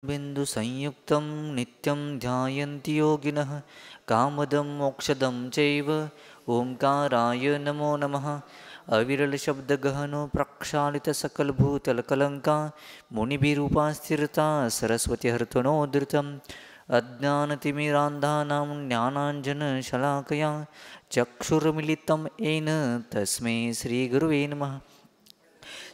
बिंदु संयुक्तं नित्यं ध्यायन्ति योगिनः कामदं मोक्षदं चैव ओंकाराय नमो नमः। अविरल शब्दगहनो प्रक्षालितसकलभूतलकलङ्का मुनिभिरूपा स्थिरता सरस्वती हर्तनोद्धृतम् अज्ञानतिमिरान्धानां ज्ञानाञ्जनशलाकया चक्षुर्मिलितं येन तस्मै श्रीगुरुवे नमः।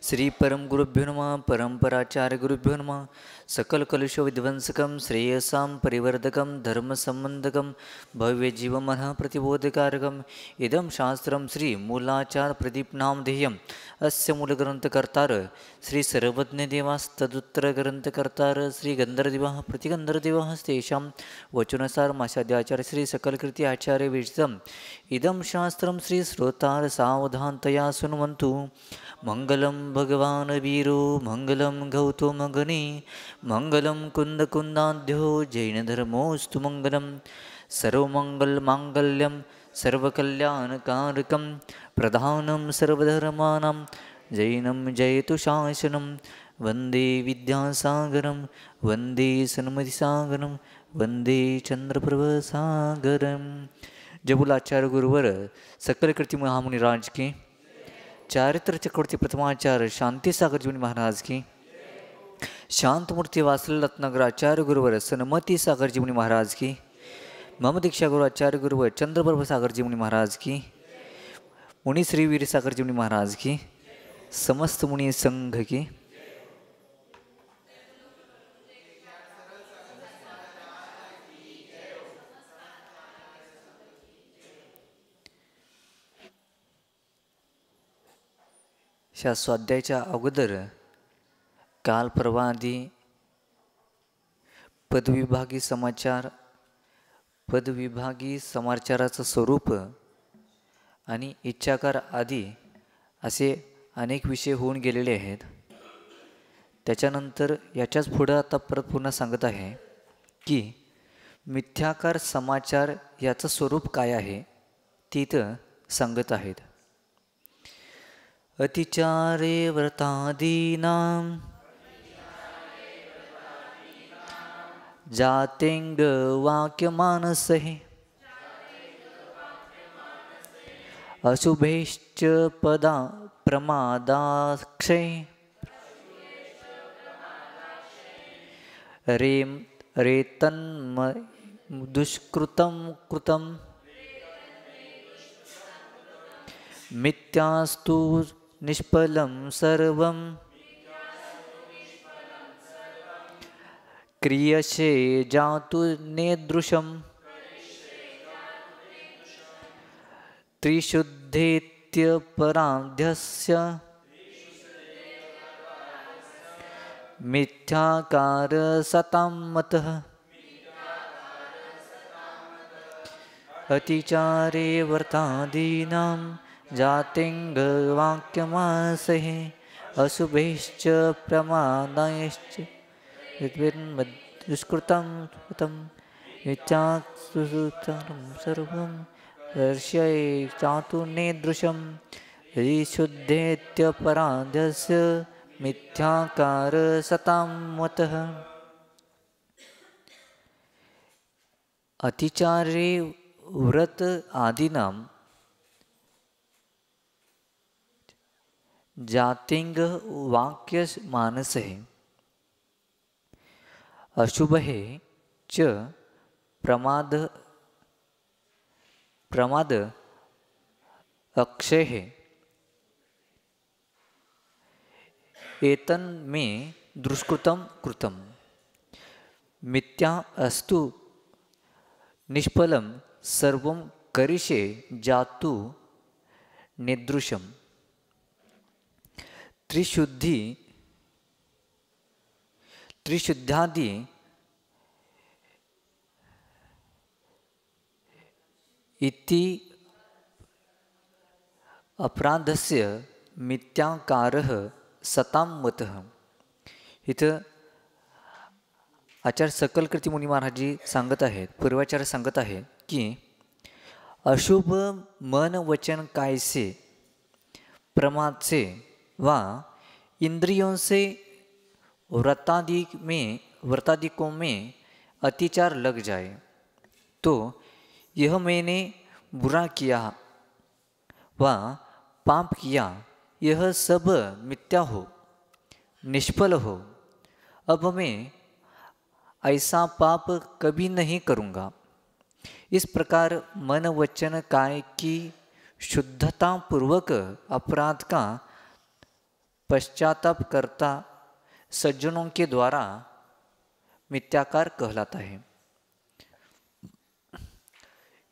श्री परम गुरुभ्यो नमः। परंपराचार्य गुरुभ्यो नमः। सकल कलुष विध्वंसकम श्रेयसां परिवर्धकम धर्म संबंधकम भव्य जीवमनः प्रतिबोधकारकम इदं शास्त्रम श्री मूलाचार प्रदीप नामधेयम अस्य मूलग्रंथकर्तार श्री सर्वज्ञ देवास्तदुत्तर ग्रंथकर्तार श्री गंधर्वदेवाः प्रतिगंधर्वदेवाः तेषां वचनसार मासाद्याचार्य श्री सकलकृति आचार्य विरचितम् इदं शास्त्रं श्री श्रोतार सावधानतया शृण्वन्तु। मंगलम भगवान वीरो मंगलम गौतमगणे मंगलम कुंदकुंदाढ्यो जैनधर्मोऽस्तु मंगलम सर्वमंगलमांगल्यं सर्वकल्याणकारकं प्रधानं सर्वधर्माणां जैनं जयतु शासनं वंदे विद्यासागरं वंदे सन्मतिसागरं वंदे चंद्रप्रभसागरं। जबुलाचार्य गुरुवर सकलकृति महामुनि राज की, चारित्र चक्रवर्ती प्रथमाचार्य शांति सागर जीवनी महाराज की, शांतमूर्ति वासल रत्नागर आचार्य गुरुवर सन्मति सागर जीवनी महाराज की, मम दीक्षा गुरु आचार्य गुरुवर चंद्रप्रभ सागर जीवनी महाराज की, मुनि श्रीवीर सागर जीवनी महाराज की, समस्त मुनि संघ की। ह्या स्वाध्यायाच्या अगोदर काल परवा आधी पदविभागी समाचाराचं स्वरूप आणि इच्छाकार आदी असे अनेक विषय होऊन गेलेले आहेत। त्याच्यानंतर याच्याच पुढं आता परत पुन्हा सांगत आहे की मिथ्याकार समाचार याचं स्वरूप काय आहे ते इथं सांगत आहेत। अतिचारे व्रतादीनां जातेंग वाक्यमानसः अशुभेश्च पदा प्रमादाक्षय रेतन्म दुष्कृतं कृतं मिथ्यास्तु निष्फलं सर्वं क्रियसे जातु नेदृशं त्रिशुद्धेत्यपराध्यस्य मिथ्याकार सतां मतः अतिचारे व्रतादीनां जातेंग वाक्यमासः अशुभैश्च प्रमादायश्च दुष्कृतं मिथ्यासुतं सर्वं दर्शये चातु नेदृशं विशुद्धेत्यपराधस्य मिथ्याकार सतां मतः। अतिचारे व्रत आदीनां जातिंग वाक्य मानसः अशुभः च प्रमाद अक्षय एतन्मे दुष्कृतं कृतं मिथ्या अस्तु निष्फलं सर्वं करिष्ये जातु नेदृशं त्रिशुद्धादि इति अपराधस्य मिथ्याकारः सतां मतः। इथं आचार्य सकलकृती मुनी महाराजी सांगत आहेत, पूर्वाचार्य सांगत आहेत की अशुभ मन वचन कायसे प्रमाद से वा इंद्रियों से व्रतादि में व्रतादिकों में अतिचार लग जाए तो यह मैंने बुरा किया व पाप किया, यह सब मिथ्या हो, निष्फल हो। अब मैं ऐसा पाप कभी नहीं करूँगा। इस प्रकार मन वचन काय की शुद्धता पूर्वक अपराध का पश्चाताप करता सज्जनों के द्वारा मिथ्याकार कहलाता है।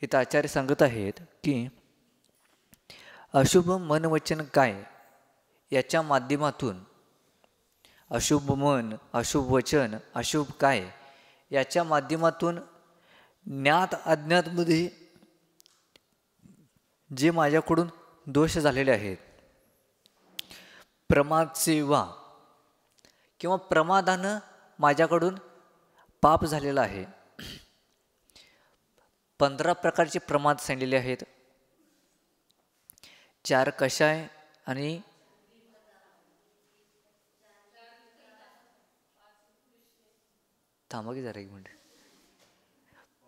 इथं आचार्य सांगत आहेत की अशुभ मन वचन काय याच्या माध्यमातून अशुभ मन, अशुभ वचन, अशुभ काय याच्या माध्यमातून ज्ञात अज्ञातमध्ये जे माझ्याकडून दोष झालेले आहेत, प्रमाद सेवा किंवा प्रमादानं माझ्याकडून पाप झालेला आहे। 15 प्रकारचे प्रमाद सांगितलेले आहेत। 4 कषाय आणि थांबा की जरा एक मिनिट।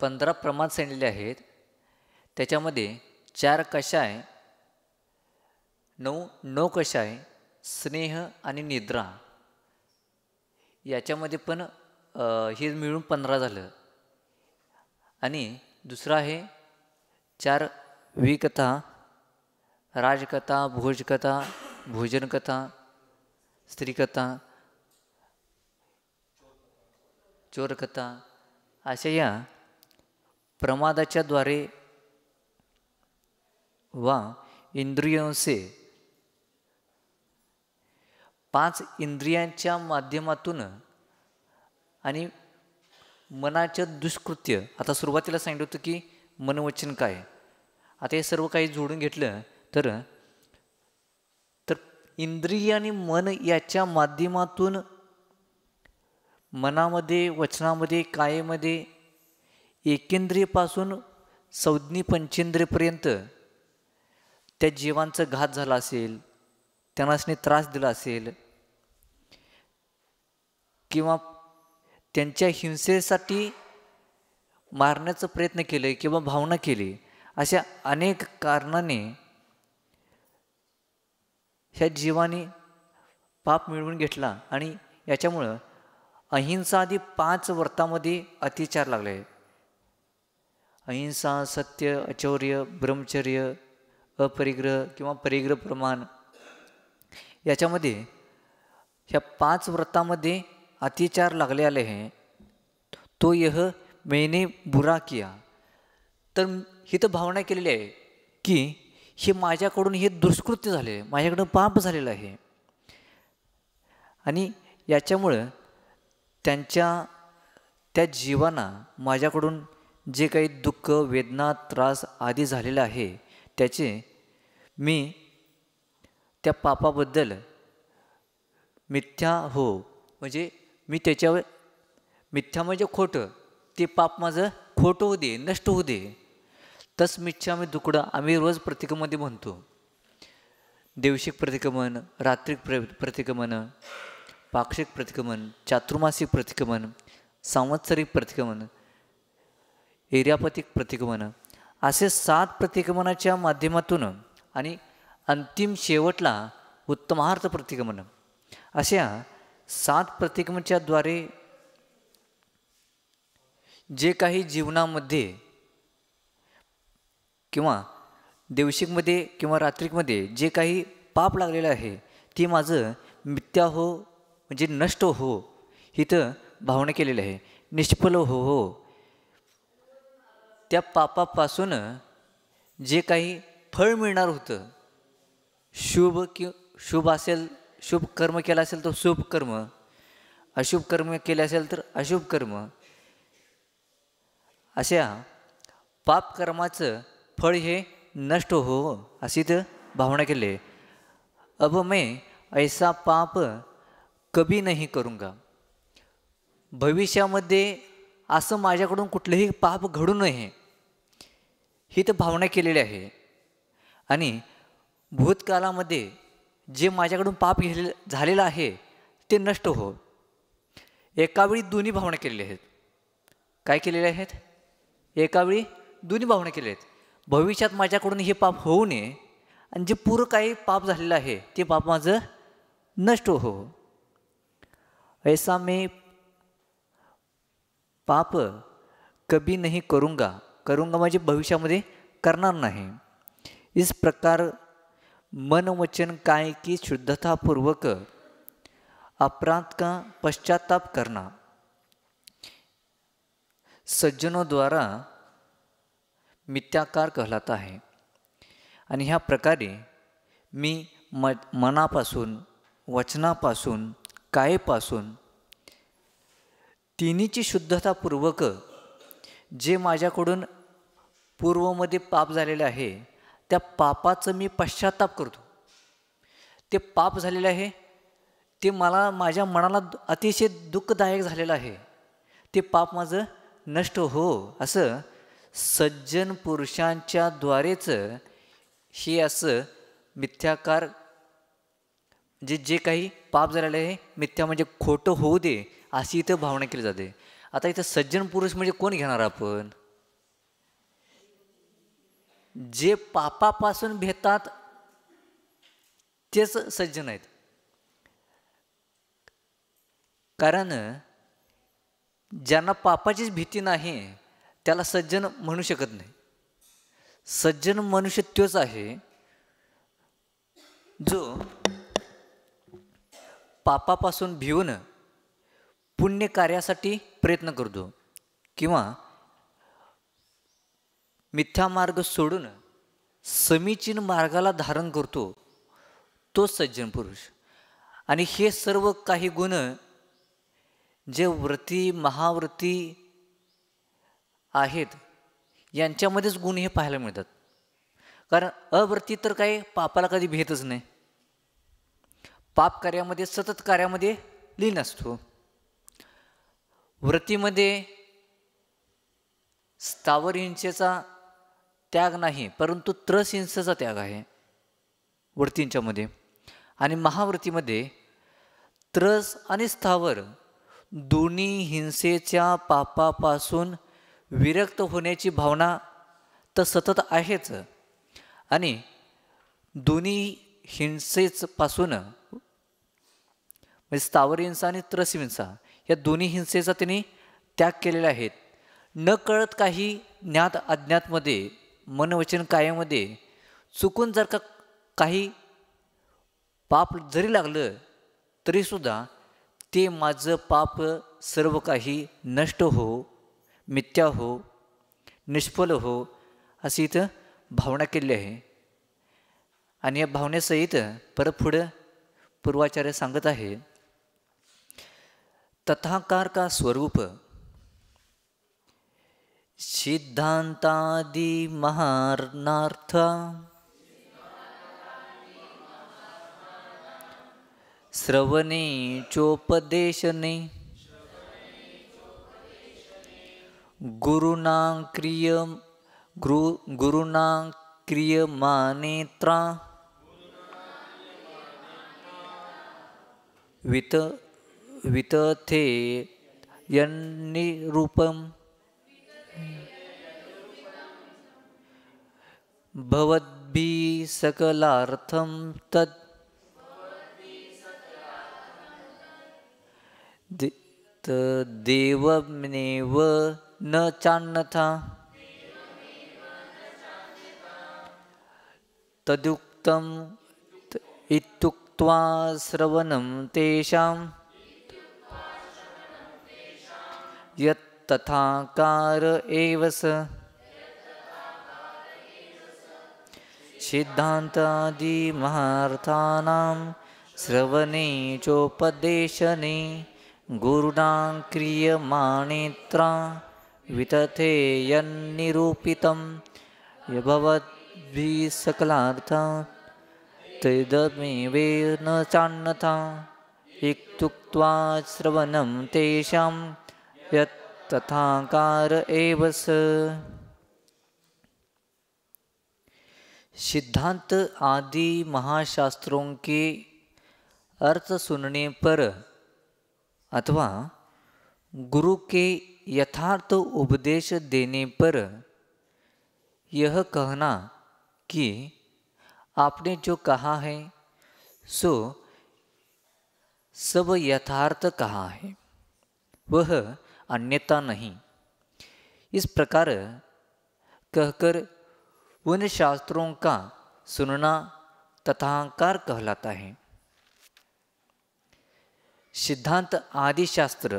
15 प्रमाद सांगितलेले आहेत। त्याच्यामध्ये 4 कषाय, 9 कषाय, स्नेह आणि निद्रा याच्यामध्ये पण हे मिळून 15 झालं। आणि दुसरा आहे 4 विकथा, राजकथा, भोजकथा, भोजनकथा, स्त्रीकथा, चोरकथा अशा या प्रमादाच्या द्वारे व इंद्रियों से 5 इंद्रियांच्या माध्यमातून आणि मनाच्या दुष्कृत्य। आता सुरुवातीला सांगितलं होतं की मनवचन काय, आता हे सर्व काही जोडून घेतलं तर इंद्रिय आणि मन याच्या माध्यमातून मनामध्ये, वचनामध्ये, कायेमध्ये एकेंद्रियपासून संज्ञी पंचेंद्रियपर्यंत त्या जीवांचा घात झाला असेल, त्यांनासने त्रास दिला असेल किंवा त्यांच्या हिंसेसाठी मारण्याचा प्रयत्न केले किंवा भावना केली, अशा अनेक कारणाने ह्या जीवाने पाप मिळवून घेतला। आणि याच्यामुळं अहिंसा आदी 5 व्रतामध्ये अतिचार लागले। अहिंसा, सत्य, अचौर्य, ब्रह्मचर्य, अपरिग्रह किंवा परिग्रह प्रमाण याच्यामध्ये ह्या 5 व्रतामध्ये अतिचार लागले आले हैं। तो यह मैंने बुरा किया, तर ही तर भावना केलेली आहे की हे माझ्याकडून हे दुष्कृत्य झाले, माझ्याकडून पाप झालेलं आहे। आणि याच्यामुळं त्या जीवांना माझ्याकडून जे काही दुःख, वेदना, त्रास आदी झालेला आहे त्याचे मी त्या पापाबद्दल मिथ्या हो, म्हणजे मी त्याच्यावर मिथ्या म्हणजे खोटं, ते पाप माझं खोटं होऊ दे, नष्ट होऊ दे। तस मिच्छामी दुकडा आम्ही रोज प्रतिक्रममध्ये म्हणतो। देवशिक प्रतिक्रमण, रात्रिक प्रतिक्रमण, पाक्षिक प्रतिक्रमण, चातुर्मासिक प्रतिक्रमण, संवत्सरिक प्रतिक्रमण, एर्यापतिक प्रतिक्रमण असे 7 प्रतिक्रमणाच्या माध्यमातून आणि अंतिम शेवटला उत्तमार्थ प्रतिक्रमण अशा 7 प्रतिक्रमणाच्या द्वारे जे काही जीवनामध्ये किंवा देवशिकमध्ये किंवा रात्रिकमध्ये जे काही पाप लागलेलं आहे ते माझं मिथ्या हो, म्हणजे नष्ट हो, इथं भावना केलेली आहे। निष्फल हो, त्या पापापासून जे काही फळ मिळणार होतं, शुभ असेल, शुभ कर्म केलं असेल तर शुभ कर्म, अशुभ कर्म केले असेल तर अशुभ कर्म, अशा पाप कर्माचं फळ हे नष्ट हो अशी तर भावना केली। अब मैं ऐसा पाप कभी नहीं करूँगा, भविष्यामध्ये असं माझ्याकडून कुठलेही पाप घडू नये ही तर भावना केलेली आहे। आणि भूतकालामध्ये जे माझ्याकडून पाप झालेलं आहे ते नष्ट हो, एकावेळी दोन्ही भावना केलेल्या आहेत. काय केलेल्या आहेत? एकावेळी दोन्ही भावना केलेल्या आहेत. भविष्यात माझ्याकडून हे पाप होऊ नये आणि जे पूर्व काही पाप झालेलं आहे ते पाप माझं नष्ट हो. ऐसा मैं पाप कभी नहीं करूँगा. करूँगा म्हणजे भविष्यामध्ये करणार नाही. इस प्रकार मन वचन काय की शुद्धतापूर्वक अपराध का पश्चाताप करना सज्जनों द्वारा मिथ्याकार कहलाता है. आणि ह्या प्रकारे मी मनापासून, वचनापासून, कायेपासून तिन्हीची शुद्धतापूर्वक जे माझ्याकडून पूर्वमध्ये पाप झालेले आहे त्या पापाचं मी पश्चाताप करतो. ते पाप झालेलं आहे ते माझ्या मनाला अतिशय दुःखदायक झालेलं आहे. ते पाप माझं नष्ट हो असं सज्जन पुरुषांच्या द्वारेच हे असं मिथ्याकार जे काही पाप झालेलं आहे मिथ्या म्हणजे खोटं होऊ दे अशी इथं भावना केली जाते. आता इथं सज्जन पुरुष म्हणजे कोण घेणार आपण? जे पापापासून भेटतात तेच सज्जन आहेत. कारण ज्यांना पापाचीच भीती नाही त्याला सज्जन म्हणू शकत नाही. सज्जन मनुष्य तोच आहे जो पापापासून भिवून पुण्य कार्यासाठी प्रयत्न करतो किंवा मिथ्या मार्ग सोडून समीचीन मार्गाला धारण करतो तो सज्जन पुरुष. आणि हे सर्व काही गुण जे व्रती महाव्रती आहेत यांच्यामध्येच गुण हे पाहायला मिळतात. कारण अव्रती तर काही पापाला कधी भेटच नाही. पाप कार्यामध्ये सतत कार्यामध्ये लीन असतो. व्रतीमध्ये स्थावर हिंसेचा त्याग नाही परंतु त्रस हिंसेचा त्याग आहे व्रतींच्यामध्ये. आणि महाव्रतीमध्ये त्रस आणि स्थावर दोन्ही हिंसेच्या पापापासून विरक्त होण्याची भावना तर सतत आहेच. आणि दोन्ही हिंसेपासून म्हणजे स्थावर हिंसा आणि त्रस हिंसा या दोन्ही हिंसेचा त्यांनी त्याग केलेला आहे. न कळत काही ज्ञात अज्ञातमध्ये मनवचन कायामध्ये चुकून जर का काही पाप जरी लागलं तरीसुद्धा ते माझं पाप सर्व काही नष्ट हो, मिथ्या हो, निष्फल हो अशी इथं भावना केली आहे. आणि या भावनेसहित परत पुढं पूर्वाचार्य सांगत आहे तथाकार का स्वरूप सिद्धांतादि महारणार्थ श्रवणे चोपदेशने गुरुना क्रियमानेत्रा वितथे यन्निरूपम भवद्भिः सकलार्थं तत् देवमेव न चान्यथा तदुक्तम इत्युक्त्वा श्रवणं तेषां यत्तथाकार एव स सिद्धान्तादि महार्थानां श्रवणे चोपदेशने गुरुणां क्रियमाणेत्रा वितथे यन्निरूपितं यभवद्भिः सकलार्था तदमेवेन चान्यथा इत्युक्त्वा श्रवणं तेषां यत्तथाकार एव स. सिद्धांत आदि महाशास्त्रों के अर्थ सुनने पर अथवा गुरु के यथार्थ उपदेश देने पर यह कहना कि आपने जो कहा है सो सब यथार्थ कहा है, वह अन्यथा नहीं। इस प्रकार कहकर उन शास्त्रों का सुनना तथाकार कहलाता है। सिद्धांत आदि शास्त्र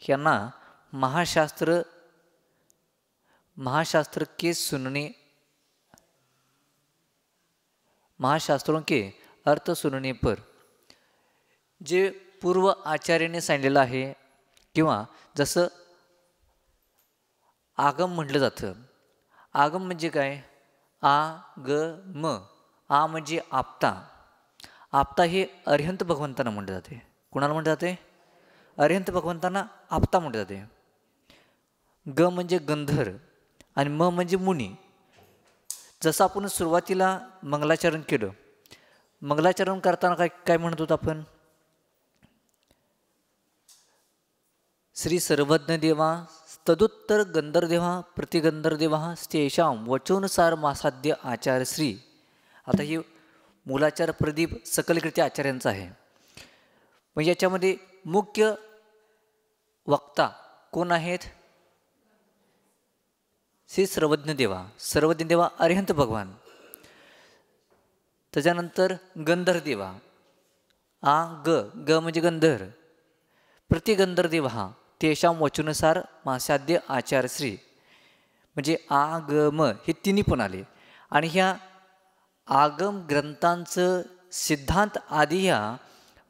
यांना महाशास्त्र के सुनने, महाशास्त्रों के अर्थ सुनने पर जे पूर्व आचार्याने सांगितलेलं आहे, किंवा जसं आगम म्हटलं जातं। आगम म्हणजे काय? आ ग म। आ म्हणजे आपता। आपता हे अरिहंत भगवंतांना म्हटलं जाते। कुणाला म्हटलं जाते? अरिहंत भगवंतांना आपता म्हटलं जाते। ग म्हणजे गंधर आणि म म्हणजे मुनी। जसं आपण सुरुवातीला मंगलाचरण केलं, मंगलाचरण करताना काय काय म्हणत होतो आपण? श्री सर्वज्ञ देवा तदुत्तर गंधर्देवा प्रतिगंधर्देवा स्तेषां वचोनुसार मासाद्य आचार्यश्री। आता हे मूलाचार प्रदीप सकलकृती आचार्यांचं आहे। म्हणजे याच्यामध्ये मुख्य वक्ता कोण आहेत? श्री सर्वज्ञ देवा, सर्वज्ञ देवा अरिहंत भगवान। त्याच्यानंतर गंधर्देवा, आ ग ग म्हणजे गंधर, प्रतिगंधर्देवा तेषां वचनुसार मासाद्य आचार्यश्री, म्हणजे आ ग म हे तिन्ही पण आले। आणि ह्या आगम ग्रंथांचं सिद्धांत आदी ह्या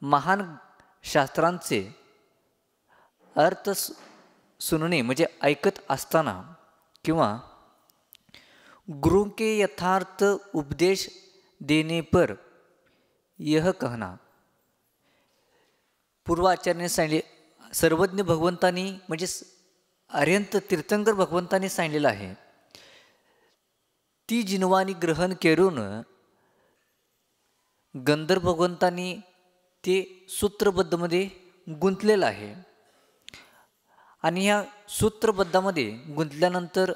महान शास्त्रांचे अर्थ सुनणे म्हणजे ऐकत असताना, किंवा गुरु के यथार्थ उपदेश देने पर यह कहना, पूर्वाचार्याने सांगितले, सर्वज्ञ भगवंतांनी म्हणजे अरिहंत तीर्थंकर भगवंतांनी सांगितलेलं आहे, ती जिनवानी ग्रहण करून गंधर्व भगवंतांनी ते सूत्रबद्धमध्ये गुंतलेलं आहे। आणि ह्या सूत्रबद्धामध्ये गुंतल्यानंतर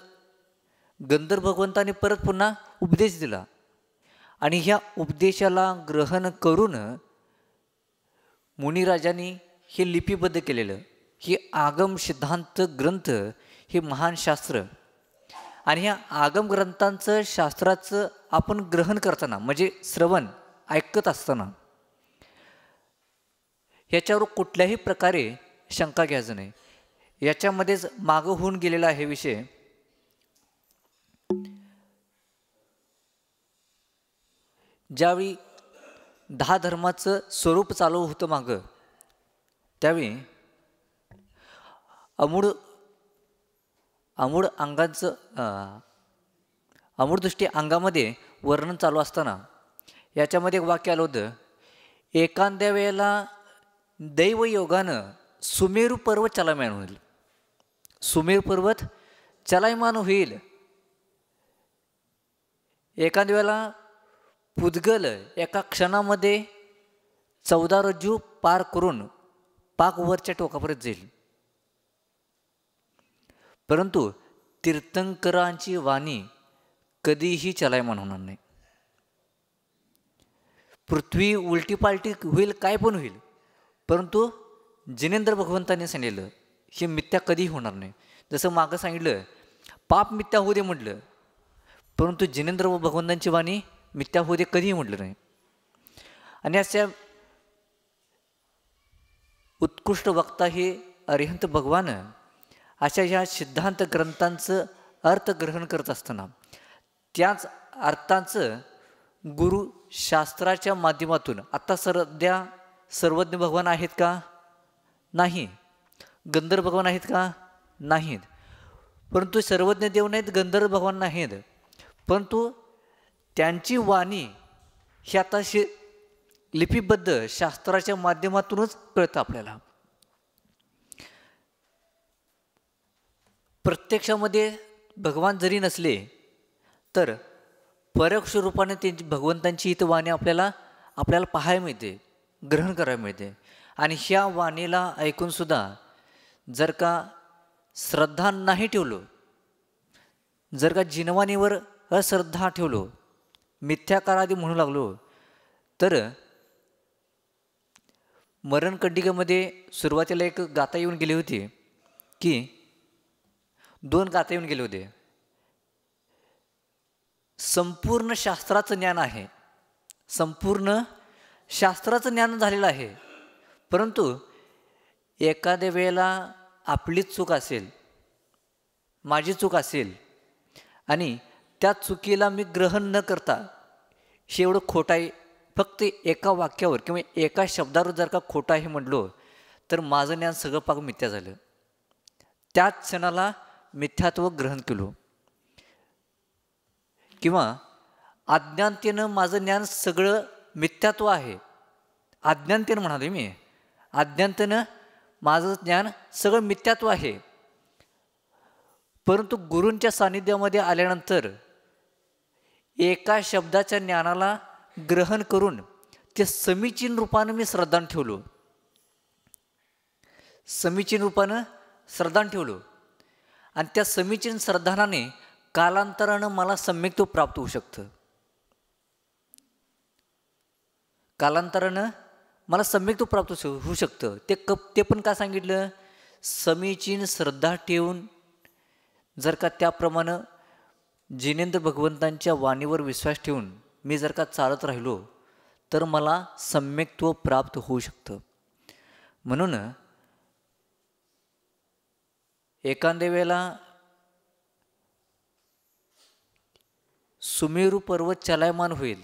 गंधर्व भगवंतांनी परत पुन्हा उपदेश दिला, आणि ह्या उपदेशाला ग्रहण करून मुनिराजांनी हे लिपिबद्ध केलेलं हे आगम सिद्धांत ग्रंथ हे महान शास्त्र। आणि ह्या आगम ग्रंथांचं शास्त्राचं आपण ग्रहण करताना म्हणजे श्रवण ऐकत असताना ह्याच्यावर कुठल्याही प्रकारे शंका घ्यायचं नाही। याच्यामध्येच मागं होऊन गेलेला आहे विषय। ज्यावेळी 10 धर्माचं स्वरूप चालू होतं मागं, त्यावेळी अमूढ अंगांचं अमूढदृष्टी अंगामध्ये वर्णन चालू असताना याच्यामध्ये एक वाक्य आलं होतं, एखाद्या वेळेला दैवयोगानं सुमेरू पर्वत चलायमान होईल, सुमेरू पर्वत चलायमान होईल। एखाद्या वेळेला पुद्गल एका क्षणामध्ये 14 रज्जू पार करून पाक वरच्या टोकापर्यंत जाईल। परंतु तीर्थंकरांची वाणी कधीही चलायमान होणार नाही। पृथ्वी उलटी पालटी होईल, काय पण होईल, परंतु जिनेंद्र भगवंतांनी सांगितलं हे मिथ्या कधीही होणार नाही। जसं मागं सांगितलं पाप मिथ्या होऊ दे म्हटलं, परंतु जिनेंद्र भगवंतांची वाणी मिथ्या होऊ दे कधीही म्हटलं नाही। आणि अशा उत्कृष्ट वक्ता हे अरिहंत भगवान अशा ह्या सिद्धांत ग्रंथांचं अर्थ ग्रहण करत असताना त्याच अर्थांचं गुरु शास्त्राच्या माध्यमातून, आता सध्या सर्वज्ञ भगवान आहेत का? नाही। गंधर्व भगवान आहेत का? नाहीत। परंतु सर्वज्ञ देव नाहीत, गंधर्व भगवान नाहीत, परंतु त्यांची वाणी ही आता लिपिबद्ध शास्त्राच्या माध्यमातूनच कळतं आपल्याला। प्रत्यक्षामध्ये भगवान जरी नसले तर परोक्ष रूपाने त्यांची भगवंतांची ही वाणी आपल्याला पाहायला मिळते, ग्रहण करायला मिळते। आणि ह्या वाणीला ऐकून सुद्धा जर का श्रद्धा नाही ठेवलो, जर का जिनवानीवर अश्रद्धा ठेवलो, मिथ्याकारादी म्हणू लागलो, तर मरणकंडिकेमध्ये सुरुवातीला एक गाथा येऊन गेली होती की 2 गाथा येऊन गेले होते. संपूर्ण शास्त्राचं ज्ञान आहे, संपूर्ण शास्त्राचं ज्ञान झालेलं आहे, परंतु एखाद्या वेळेला आपलीच चूक असेल, माझी चूक असेल आणि त्या चुकीला मी ग्रहण न करता हे एवढं खोटं आहे, फक्त एका वाक्यावर किंवा एका शब्दावर जर का खोटं आहे म्हटलो तर माझं ज्ञान सगळं पाक मिथ्या झालं. त्याच क्षणाला मिथ्यात्व ग्रहण केलो. किंवा अज्ञानतेनं माझं ज्ञान सगळं मिथ्यात्व आहे, अज्ञानतेनं म्हणाले मी, अज्ञानतेनं माझं ज्ञान सगळं मिथ्यात्व आहे, परंतु गुरूंच्या सानिध्यामध्ये आल्यानंतर एका शब्दाच्या ज्ञानाला ग्रहण करून ते समीचीन रूपानं मी श्रद्धान ठेवलो, समीचीन रूपानं श्रद्धान ठेवलो. आणि त्या समीचीन श्रद्धानाने कालांतरानं मला सम्यक्त्व प्राप्त होऊ शकतं, कालांतरानं मला सम्यक्त्व प्राप्त होऊ शकतं. ते पण का सांगितलं, समीचीन श्रद्धा ठेवून जर का त्याप्रमाणे जिनेंद्र भगवंतांच्या वाणीवर विश्वास ठेवून मी जर का चालत राहिलो तर मला सम्यक्त्व प्राप्त होऊ शकतं. म्हणून एखाद्या वेळेला सुमेरू पर्वत चलायमान होईल,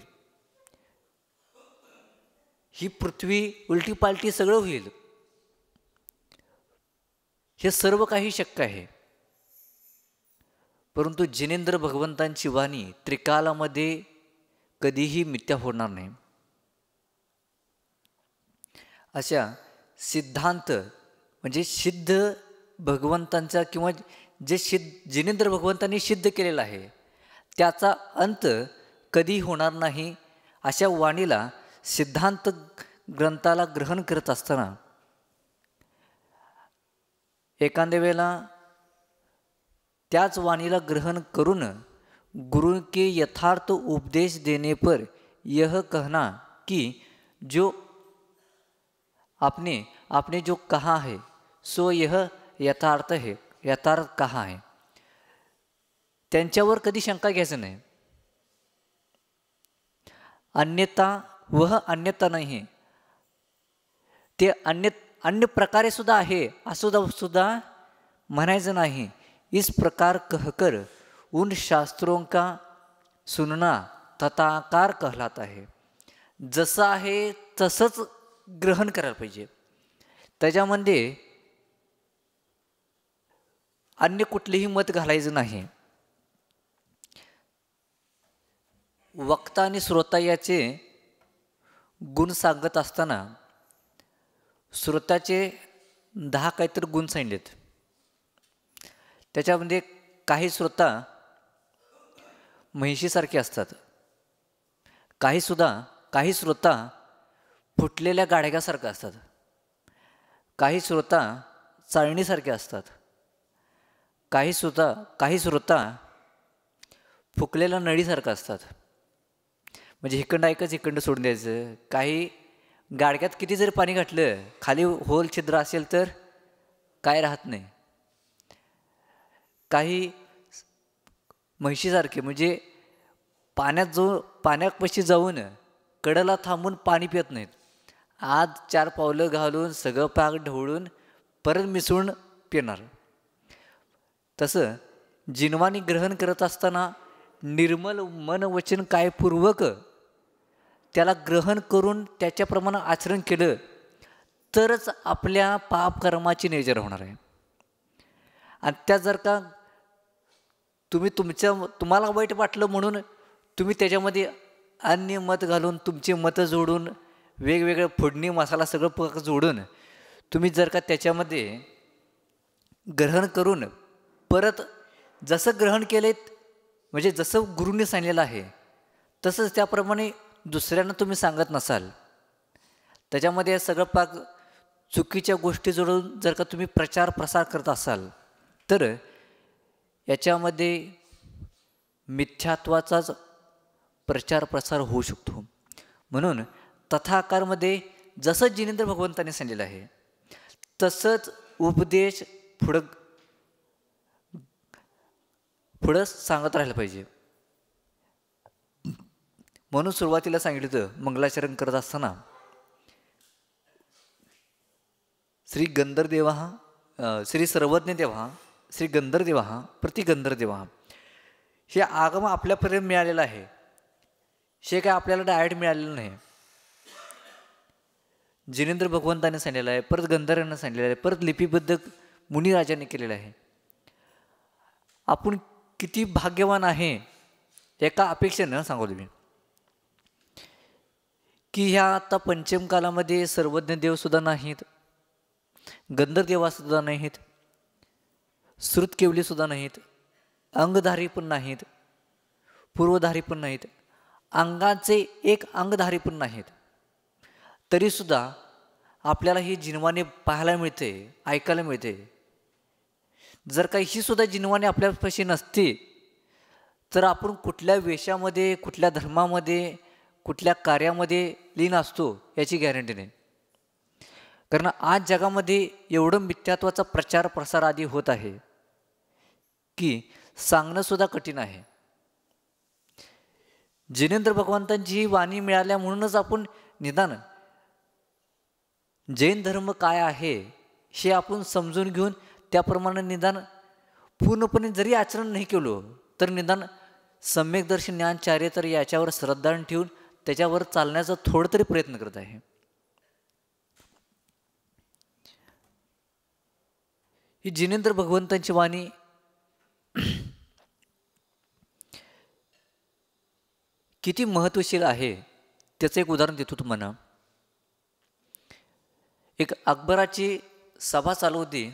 ही पृथ्वी उलटी पालटी सगळं होईल, हे सर्व काही शक्य आहे, परंतु जिनेंद्र भगवंतांची वाणी त्रिकालामध्ये कधीही मिथ्या होणार नाही. अशा सिद्धांत म्हणजे सिद्ध भगवंतांचा किंवा जे जिनेंद्र भगवंतांनी सिद्ध केलेलं आहे त्याचा अंत कधी होणार नाही. अशा वाणीला सिद्धांत ग्रंथाला ग्रहण करत असताना एखाद्या वेळेला त्याच वाणीला ग्रहण करून गुरु के यथार्थ उपदेश देने पर यह कहना कि जो आपने जो कहा है सो यह यथार्थ है, यथार्थ कहा है, त्यांच्यावर कधी शंका घ्यायचं नाही. अन्यथा वह अन्यथा नाही, ते अन्य प्रकारे सुद्धा आहे असं सुद्धा म्हणायचं नाही. इस प्रकार कहकर उन शास्त्रों का सुनना तथाकार कहलाता है. जसं आहे तसंच ग्रहण करायला पाहिजे, त्याच्यामध्ये अन्य कुठलेही मत घालायचं नाही. वक्ता आणि श्रोता याचे गुण सांगत असताना श्रोताचे 10 काहीतरी गुण सांगितलेत. त्याच्यामध्ये काही श्रोता म्हैशीसारखे असतात, काही श्रोता फुटलेल्या गाडग्यासारखं असतात, काही श्रोता चाळणीसारखे असतात, काही श्रोता फुकलेल्या नळीसारखं असतात. म्हणजे इकडं ऐकच इकडं सोडून द्यायचं. काही गाडग्यात किती जरी पाणी घातलं खाली होल छिद्र असेल तर काय राहत नाही. काही म्हैशीसारखे म्हणजे पाण्यापाशी जाऊन कडेला थांबून पाणी पित नाहीत, आज 4 पावलं घालून सगळं पाक ढवळून परत मिसळून पिणार. तसं जिनवानी ग्रहण करत असताना निर्मल मन वचन कायपूर्वक त्याला ग्रहण करून त्याच्याप्रमाणे आचरण केलं तरच आपल्या पापकर्माची निर्जर होणार आहे. आणि त्या जर का तुम्हाला वाईट वाटलं म्हणून तुम्ही त्याच्यामध्ये अन्य मत घालून तुमचे मतं जोडून वेगवेगळे फोडणी मसाला सगळं जोडून तुम्ही जर का त्याच्यामध्ये ग्रहण करून परत जसं ग्रहण केलेत म्हणजे जसं गुरूंनी सांगितलेलं आहे तसंच त्याप्रमाणे दुसऱ्यांना तुम्ही सांगत नसाल, त्याच्यामध्ये सगळं पाक चुकीच्या गोष्टी जोडून जर का तुम्ही प्रचार प्रसार करत असाल तर याच्यामध्ये मिथ्यात्वाचाच प्रचार प्रसार होऊ शकतो. म्हणून तथाकारमध्ये जसं जिनेंद्र भगवंतांनी सांगितलेलं आहे तसंच उपदेश पुढं सांगत राहिलं पाहिजे. म्हणून सुरुवातीला सांगितलं होतं मंगलाचरण करत असताना श्री गंधर्देवा श्री सर्वज्ञ देवा श्री गंधर्देवा प्रतिगंधर्देवा हे आगम आपल्यापर्यंत मिळालेलं आहे. हे काय आपल्याला डायरेक्ट मिळालेलं नाही. जिनेंद्र भगवंताने सांगितलेलं आहे, परत गंधर्वांना सांगितलेलं आहे, परत लिपिबद्ध मुनिराजांनी केलेलं आहे. आपण किती भाग्यवान आहे एका अपेक्षेनं सांगू तुम्ही की ह्या आता पंचम कालामध्ये सर्वज्ञ देवसुद्धा नाहीत, गंधर्वदेवासुद्धा नाहीत, श्रुतकेवलीसुद्धा नाहीत, अंगधारी पण नाहीत, पूर्वधारी पण नाहीत, अंगाचे एक अंगधारी पण नाहीत. तरीसुद्धा आपल्याला ही जिनवाने पाहायला मिळते, ऐकायला मिळते. जर काही ही सुद्धा जिनवाने आपल्यापाशी नसते तर आपण कुठल्या वेशामध्ये, कुठल्या धर्मामध्ये, कुठल्या कार्यामध्ये लीन असतो याची गॅरंटी नाही. कारण आज जगामध्ये एवढं मिथ्यात्वाचा प्रचार प्रसार आदी होत आहे की सांगणंसुद्धा कठीण आहे. जिनेंद्र भगवंतांची ही वाणी मिळाल्या म्हणूनच आपण निदान जैन धर्म काय आहे हे आपण समजून घेऊन त्याप्रमाणे निदान पूर्णपणे जरी आचरण नाही केलं तर निदान सम्यकदर्शी ज्ञानचार्य तर याच्यावर श्रद्धा ठेवून त्याच्यावर चालण्याचा थोडं तरी प्रयत्न करत आहे. ही जिनेंद्र भगवंतांची वाणी किती महत्वशील आहे त्याचं एक उदाहरण देतो तुम्हाला. एक अकबराची सभा चालू होती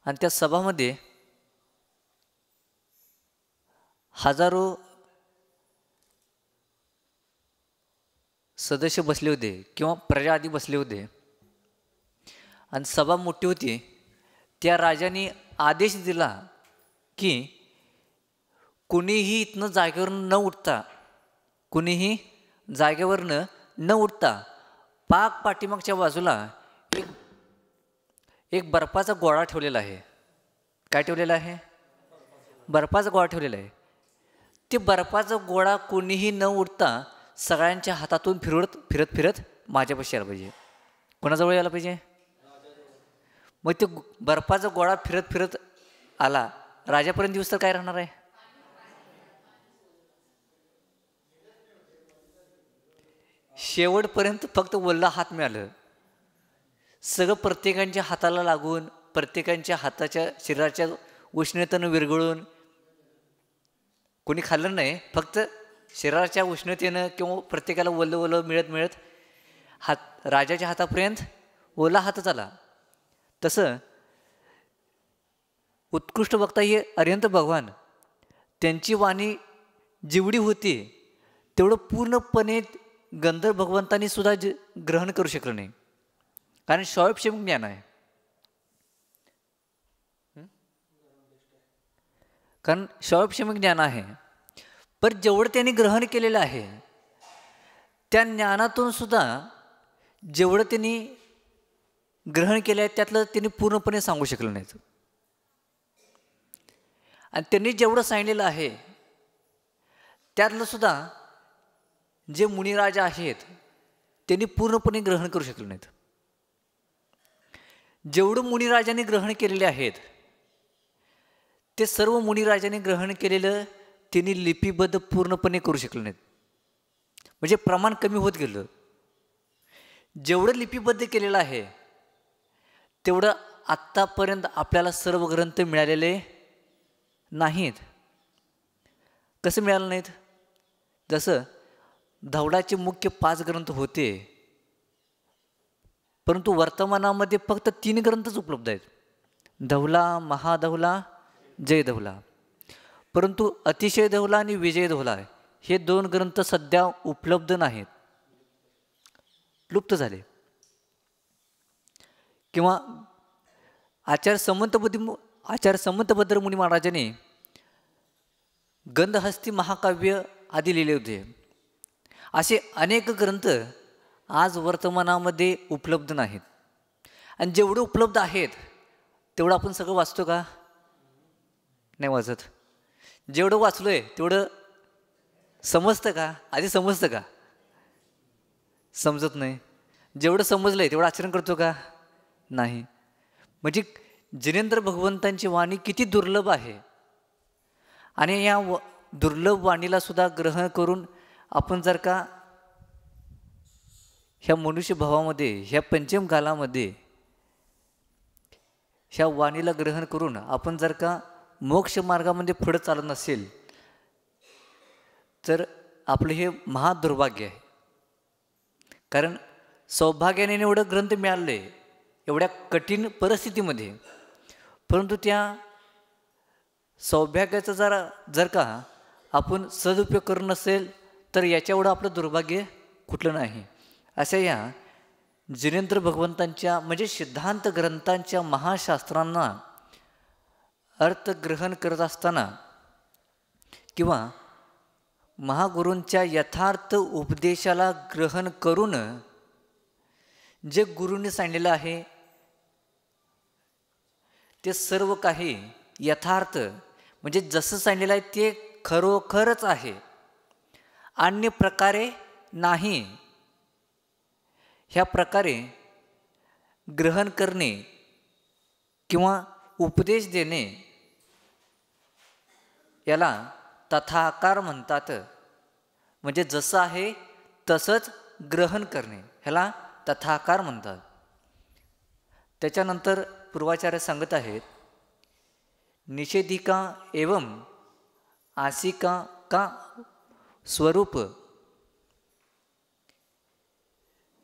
आणि त्या सभामध्ये हजारो सदस्य बसले होते किंवा प्रजा आधी बसले होते आणि सभा मोठी होती. त्या राजाने आदेश दिला की कुणीही इथनं जागेवरनं न उठता, कुणीही जागेवरनं न उठता पाक पाठीमागच्या बाजूला एक बर्फाचा गोळा ठेवलेला आहे. काय ठेवलेला आहे? बर्फाचा गोळा ठेवलेला आहे. ते बर्फाचा गोळा कोणीही न उठता सगळ्यांच्या हातातून फिरत फिरत माझ्यापाशी यायला पाहिजे. कोणाजवळ यायला पाहिजे? मग ते बर्फाचा गोळा फिरत फिरत आला राजापर्यंत दिवस तर काय राहणार आहे? शेवटपर्यंत फक्त वल्ला हात मिळालं. सगळं प्रत्येकांच्या हाताला लागून, प्रत्येकांच्या हाताच्या शरीराच्या उष्णतेनं विरघळून कोणी खाल्लं नाही. फक्त शरीराच्या उष्णतेनं किंवा प्रत्येकाला वल्लं वल्लं मिळत मिळत राजाच्या हातापर्यंत ओला हातच आला. तसं उत्कृष्ट वक्ता हे अरिहंत भगवान त्यांची वाणी जेवढी होती तेवढं पूर्णपणे गंधर्व भगवंतांनी सुद्धा ग्रहण करू शकलं नाही. कारण स्वयंक्षेम ज्ञान आहे. कारण स्वयंक्षेम ज्ञान आहे. पण जेवढं त्यांनी ग्रहण केलेलं आहे त्या ज्ञानातून सुद्धा जेवढं त्यांनी ग्रहण केलं आहे त्यातलं त्यांनी पूर्णपणे सांगू शकलं नाहीत. आणि त्यांनी जेवढं सांगितलेलं आहे त्यातलं सुद्धा जे मुनिराजा आहेत त्यांनी पूर्णपणे ग्रहण करू शकले नाहीत. जेवढं मुनिराजांनी ग्रहण केलेले आहेत ते सर्व मुनिराजांनी ग्रहण केलेलं त्यांनी लिपिबद्ध पूर्णपणे करू शकले नाहीत. म्हणजे प्रमाण कमी होत गेलं. जेवढं लिपिबद्ध केलेलं आहे तेवढं आत्तापर्यंत आपल्याला सर्व ग्रंथ मिळालेले नाहीत. कसं मिळालं नाहीत? जसं धवलाचे मुख्य 5 ग्रंथ होते परंतु वर्तमानामध्ये फक्त 3 ग्रंथच उपलब्ध आहेत. धवला, महाधवला, जय धवला. परंतु अतिशय धवला आणि विजय धवला हे 2 ग्रंथ सध्या उपलब्ध नाहीत, लुप्त झाले. किंवा आचार्य समंतभद्र मुनी महाराजांनी गंधहस्ती महाकाव्य आदी लिहिले होते. असे अनेक ग्रंथ आज वर्तमानामध्ये उपलब्ध नाहीत. आणि जेवढे उपलब्ध आहेत तेवढं आपण सगळं वाचतो का? नाही वाचत. जेवढं वाचलो आहे तेवढं समजतं का? आधी समजतं का? समजत नाही. जेवढं समजलं आहे तेवढं आचरण करतो का? नाही. म्हणजे जिनेंद्र भगवंतांची वाणी किती दुर्लभ आहे. आणि या दुर्लभ वाणीला सुद्धा ग्रहण करून आपण जर का ह्या मनुष्यभावामध्ये, ह्या पंचम कालामध्ये ह्या वाणीला ग्रहण करून आपण जर का मोक्ष मार्गामध्ये पुढे चालत नसेल तर आपलं हे महादुर्भाग्य आहे. कारण सौभाग्याने एवढं ग्रंथ मिळाले एवढ्या कठीण परिस्थितीमध्ये, परंतु त्या सौभाग्याचा जर का आपण सदुपयोग करत नसेल तर याच्याएवढं आपलं दुर्भाग्य कुठलं नाही. अशा या जिनेंद्र भगवंतांच्या म्हणजे सिद्धांत ग्रंथांच्या महाशास्त्रांना अर्थ ग्रहण करत असताना किंवा महागुरूंच्या यथार्थ उपदेशाला ग्रहण करून जे गुरूंनी सांगितलेलं आहे ते सर्व काही यथार्थ म्हणजे जसं सांगितलेलं आहे ते खरोखरच आहे, अन्य प्रकारे नाही. ह्या प्रकारे ग्रहण करणे किंवा उपदेश देणे याला तथाकार म्हणतात. म्हणजे जसं आहे तसंच ग्रहण करणे ह्याला तथाकार म्हणतात. त्याच्यानंतर पूर्वाचार्य सांगत आहेत, निषेधिका एवं आसिका का स्वरूप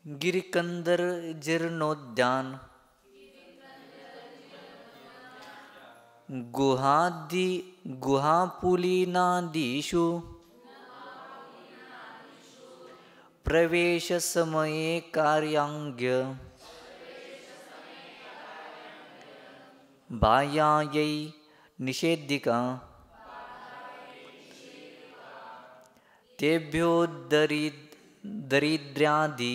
गिरिकंदर जीर्णोद्यान गुहापुलिनादिषु प्रवेश समये कार्याङ्ग्य बाह्यायै निषेधिका तेभ्यो दरिद्र्यादि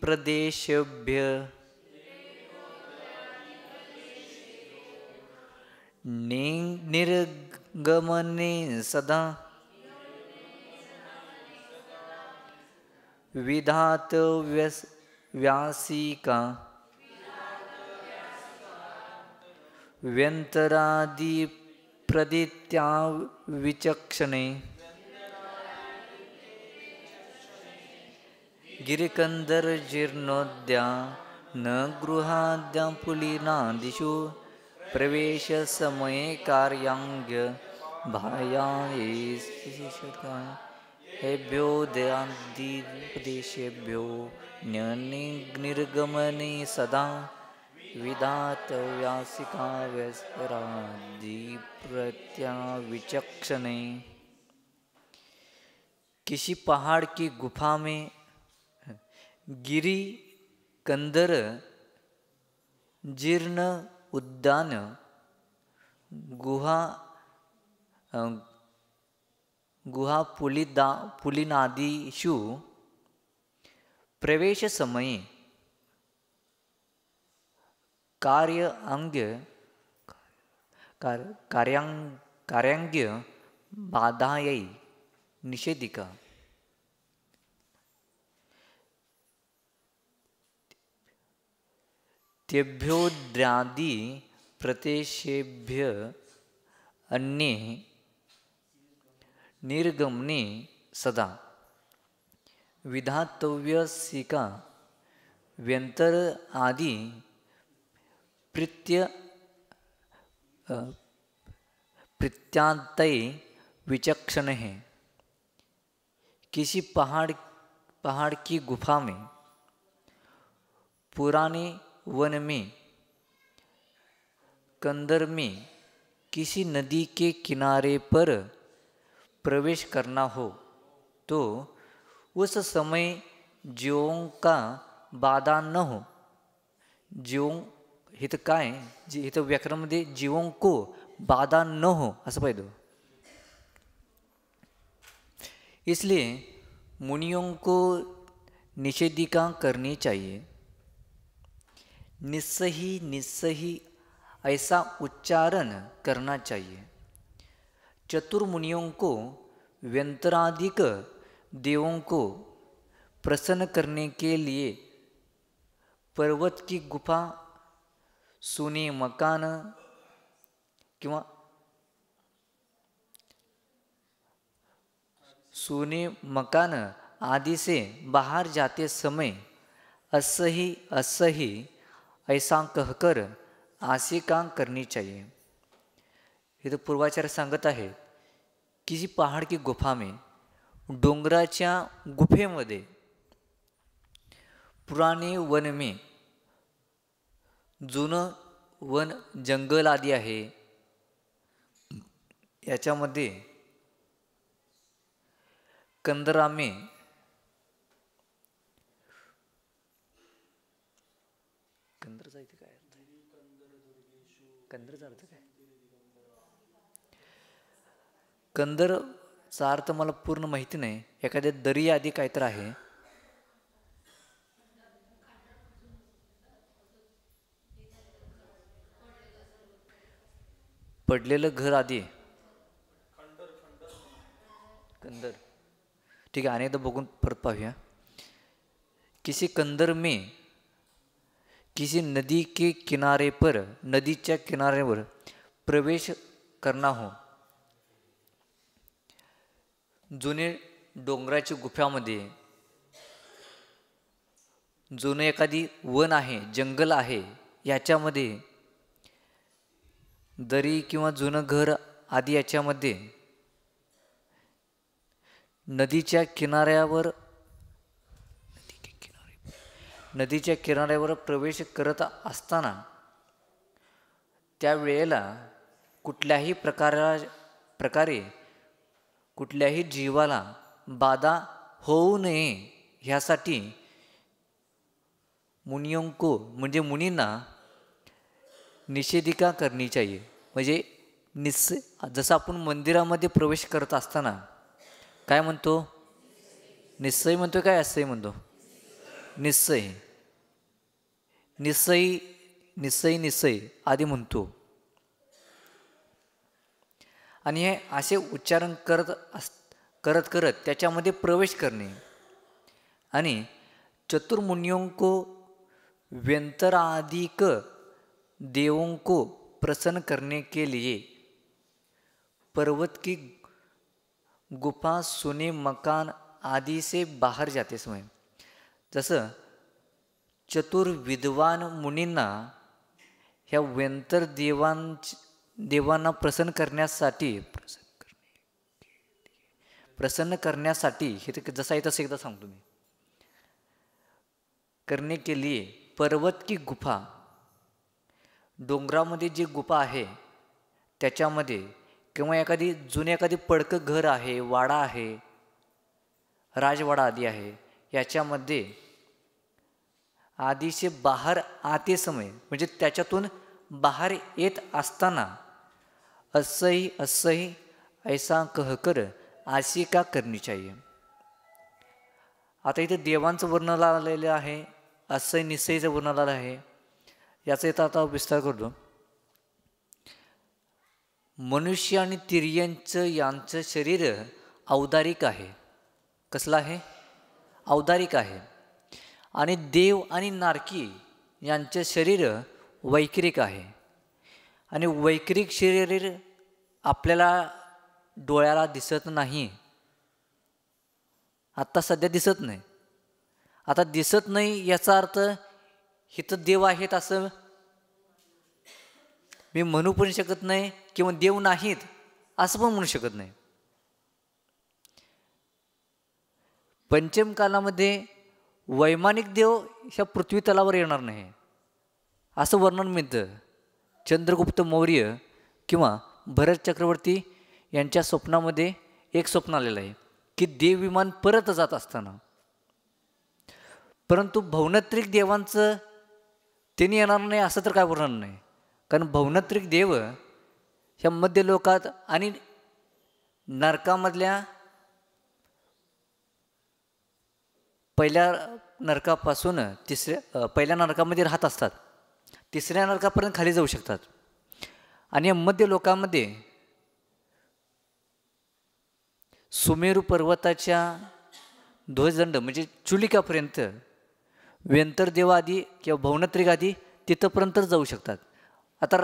प्रदेशेभ्य निर्गमने सदा विधात व्यासिका व्यंतरादि प्रदित्या विचक्षणे गिरिकंदर जीर्णोद्या न गृहाद्या पुलिनादिषु प्रवेश समये कार्याङ्ग्य भायायेषका हेभ्यो दयादिपदेशेभ्यो निर्गमने सदा विधात व्यासिका व्यस्तरादि प्रत्याविचक्षणे. किसी पहाड़ की गुफा में गिरी कंदर जीर्ण उद्यान गुहा पुलिनादिषु प्रवेश समये कार्याङ्ग्य बाधायै निषेधिका तेभ्योद्रादि प्रदेशेभ्य अन्ये निर्गमने सदा विधातव्यसिका व्यंतर आदि प्रत्यांतय विचक्षण है. किसी पहाड़ की गुफा में, पुराने वन में, कंदर में, किसी नदी के किनारे पर प्रवेश करना हो म्हणतो उस समय जीवों का बाधा न हो. जीवों इथं काय इथं व्याकरणामध्ये जीवों को बाधा न हो असं पाहिजे. इसलिए मुनियों को निषेधिका करनी चाहिए. निस्सही निस्सही ऐसा उच्चारण करना चाहिए. चतुर्मुनियों को व्यंतराधिक देवों को प्रसन्न करने के लिए पर्वत की गुफा, सोने मकान किंवा सोने मकान आदि से बाहर जाते समय असही ऐसा कहकर आशिका करनी चाहिए. इथं पूर्वाचार्य सांगत आहे किसी पहाड़ की गुफा में, डोंगराच्या गुफेमध्ये, पुराणे वन में, जुनं वन जंगल आदी आहे याच्यामध्ये कंदरामे कंदरचा इथे काय अर्थ आहे? कंदरचा अर्थ काय? कंदरचा अर्थ मला पूर्ण माहिती नाही. एखाद्या दरी आधी काय तर आहे. पडलेलं घर आधी कंदर. ठीक आहे, अनेकदा बघून परत पाहूया. किसी कंदर में किसी नदी के किनारे पर, नदीच्या किनाऱ्यावर प्रवेश करना हो. जुने डोंगराच्या गुफ्यामध्ये, जुने एखादी वन आहे, जंगल आहे, याच्यामध्ये दरी किंवा जुनं घर आदी याच्यामध्ये नदीच्या किनाऱ्यावर प्रवेश करत असताना त्यावेळेला कुठल्याही प्रकारे कुठल्याही जीवाला बाधा होऊ नये ह्यासाठी मुनियों को म्हणजे मुनींना निषेधिका करनी चाहिए. म्हणजे जसं आपण मंदिरामध्ये प्रवेश करत असताना काय म्हणतो? निश्चय म्हणतो काय असंही म्हणतो? निश्चय निश्चय निश्चय निश्चय आदी म्हणतो. आणि हे असे उच्चारण करत त्याच्यामध्ये प्रवेश करणे. आणि चतुर्मुनियों को व्यंतराधिक देवों को प्रसन्न करने के लिए पर्वत की गुफा, सोने मकान आदि से बाहर जाते समय. जसं चतुर्विद्वान मुनींना ह्या व्यंतर देवांना प्रसन्न करण्यासाठी हे जसं आहे तसं एकदा सांगतो मी. करने के लिए पर्वत की गुफा, डोंगरामध्ये जी गुफा आहे त्याच्यामध्ये, किंवा एखादी पडकं घर आहे, वाडा आहे, राजवाडा आदी आहे, याच्यामध्ये आधीचे बाहेर आते समय म्हणजे त्याच्यातून बाहेर येत असताना असही ऐसा कहकर आशिका करनी चाहिए. आता इथे देवांचं वर्णन आलेलं आहे, असह्य निश्चयचं वर्णन आलेलं आहे. याचा इथं आता विस्तार करतो. मनुष्य आणि तिर्यंचं यांचं शरीर औदारिक आहे. कसलं आहे? औदारिक आहे. आणि देव आणि नारकी यांचे शरीर वैकृिक आहे. आणि वैकृिक शरीर आपल्याला डोळ्याला दिसत नाही. आत्ता सध्या दिसत नाही. आता दिसत नाही याचा अर्थ इथं देव आहेत असं मी म्हणू पण शकत नाही, किंवा देव नाहीत असं पण म्हणू शकत नाही. पंचम कालामध्ये वैमानिक देव ह्या पृथ्वी तलावर येणार नाही असं वर्णन मिळतं. चंद्रगुप्त मौर्य किंवा भरत चक्रवर्ती यांच्या स्वप्नामध्ये एक स्वप्न आलेलं आहे की देव विमान परत जात असताना, परंतु भवनत्रिक देवांचं त्यांनी येणार नाही असं तर काय बोलणार नाही. कारण भवनत्रिक देव ह्या मध्य लोकात आणि नरकामधल्या पहिल्या नरकापासून पहिल्या नरकामध्ये राहत असतात, तिसऱ्या नरकापर्यंत खाली जाऊ शकतात. आणि या मध्य लोकामध्ये सुमेरू पर्वताच्या ध्वजदंड म्हणजे चुलिकापर्यंत व्यंतरदेव आदी किंवा भवनत्रिक आदी तिथंपर्यंत जाऊ शकतात. आता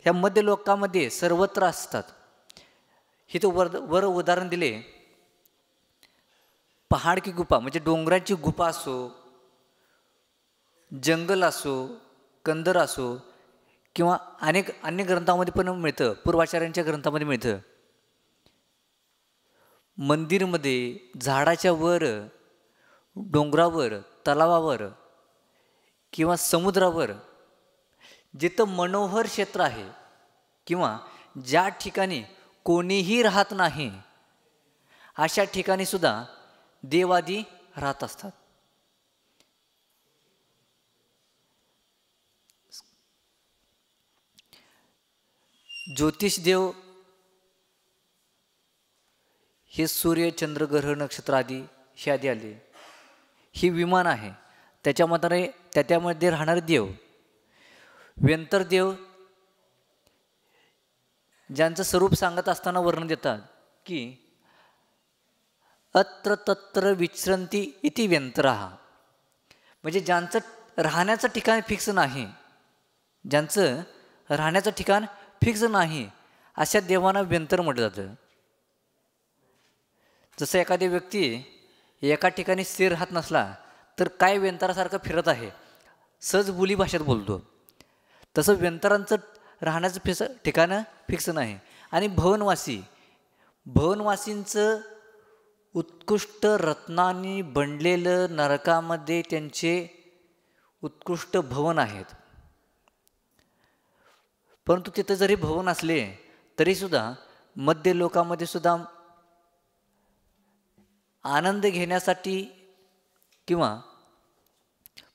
ह्या मध्य लोकामध्ये सर्वत्र असतात. इथं वर उदाहरण दिले, पहाड की गुफा म्हणजे डोंगराची गुफा असो, जंगल असो, कंदर असो, किंवा अनेक अन्य ग्रंथामध्ये पण मिळतं, पूर्वाचार्यांच्या ग्रंथामध्ये मिळतं. मंदिरमध्ये झाडाच्या वर, डोंगरावर, तलावावर किंवा समुद्रावर जिथं मनोहर क्षेत्र आहे किंवा ज्या ठिकाणी कोणीही राहत नाही अशा ठिकाणी सुद्धा देवादी राहत असतात. ज्योतिष देव हे सूर्य, चंद्र, ग्रह, नक्षत्र आदी हे आधी आले. ही विमान आहे, त्याच्यामध्ये राहणारे देव. व्यंतरदेव ज्यांचं स्वरूप सांगत असताना वर्णन देतात की अत्र तत्र विचरंती इति व्यंतराः, म्हणजे ज्यांचं राहण्याचं ठिकाण फिक्स नाही, ज्यांचं राहण्याचं ठिकाण फिक्स नाही अशा देवांना व्यंतर म्हटलं जातं. जसं एखादी व्यक्ती एका ठिकाणी स्थिर राहत नसला तर काय व्यंतरासारखं फिरत आहे, सहज बोली भाषेत बोलतो, तसं व्यंतरांचं राहण्याचं ठिकाणं फिक्स नाही. आणि भवनवासींचं उत्कृष्ट रत्नांनी बनलेलं नरकामध्ये त्यांचे उत्कृष्ट भवन आहेत. परंतु तिथं जरी भवन असले तरीसुद्धा मध्य लोकामध्ये सुद्धा आनंद घेण्यासाठी किंवा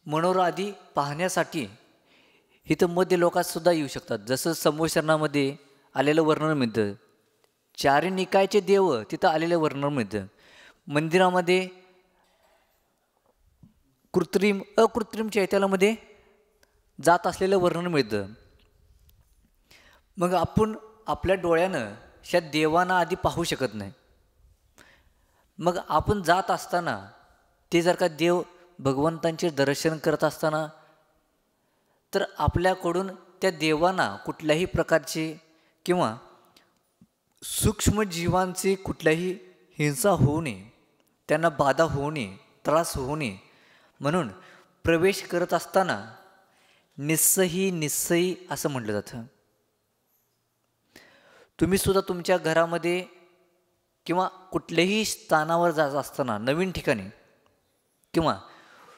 मनोरम आदी पाहण्यासाठी इथं मध्य लोकात सुद्धा येऊ शकतात. जसं संवत्सरणामध्ये आलेलं वर्णन मिळतं, चारी निकायचे देव तिथं आलेलं वर्णन मिळतं. मंदिरामध्ये अकृत्रिम चैत्यामध्ये जात असलेलं वर्णन मिळतं. मग आपण आपल्या डोळ्यानं ह्या देवांना आधी पाहू शकत नाही. मग आपण जात असताना ते जर का देव भगवंतांचे दर्शन करत असताना तर आपल्याकडून त्या देवांना कुठल्याही प्रकारचे किंवा सूक्ष्म जीवांची कुठल्याही हिंसा होऊ नये, त्यांना बाधा होऊ नये, त्रास होऊ नये म्हणून प्रवेश करत असताना निस्सही असं म्हटलं जातं. तुम्ही सुद्धा तुमच्या घरामध्ये किंवा कुठल्याही स्थानावर जात असताना, नवीन ठिकाणी किंवा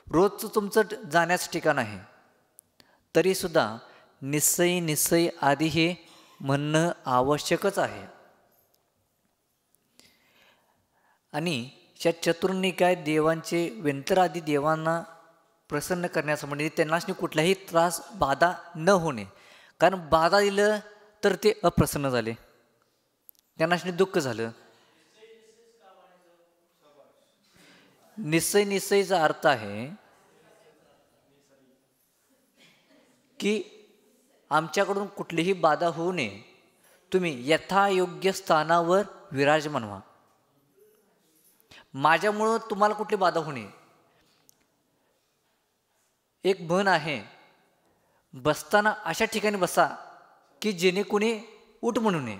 रोजचं तुमचं जाण्याचं ठिकाण आहे तरीसुद्धा निस्सई आदी हे म्हणणं आवश्यकच आहे. आणि या चतुर्निकाय देवांचे व्यंतरादी देवांना प्रसन्न करण्याचं म्हणजे त्यांना कुठलाही त्रास बाधा न होणे, कारण बाधा दिलं तर ते अप्रसन्न झाले, त्यांना दुःख झालं. निस्सईचा अर्थ आहे की आमच्याकडून कुठलीही बाधा होऊ नये, तुम्ही यथायोग्य स्थानावर विराजमान व्हा, माझ्यामुळं तुम्हाला कुठली बाधा होऊ नये. एक म्हण आहे, बसताना अशा ठिकाणी बसा की जेणे कोणी उठ म्हणू नये.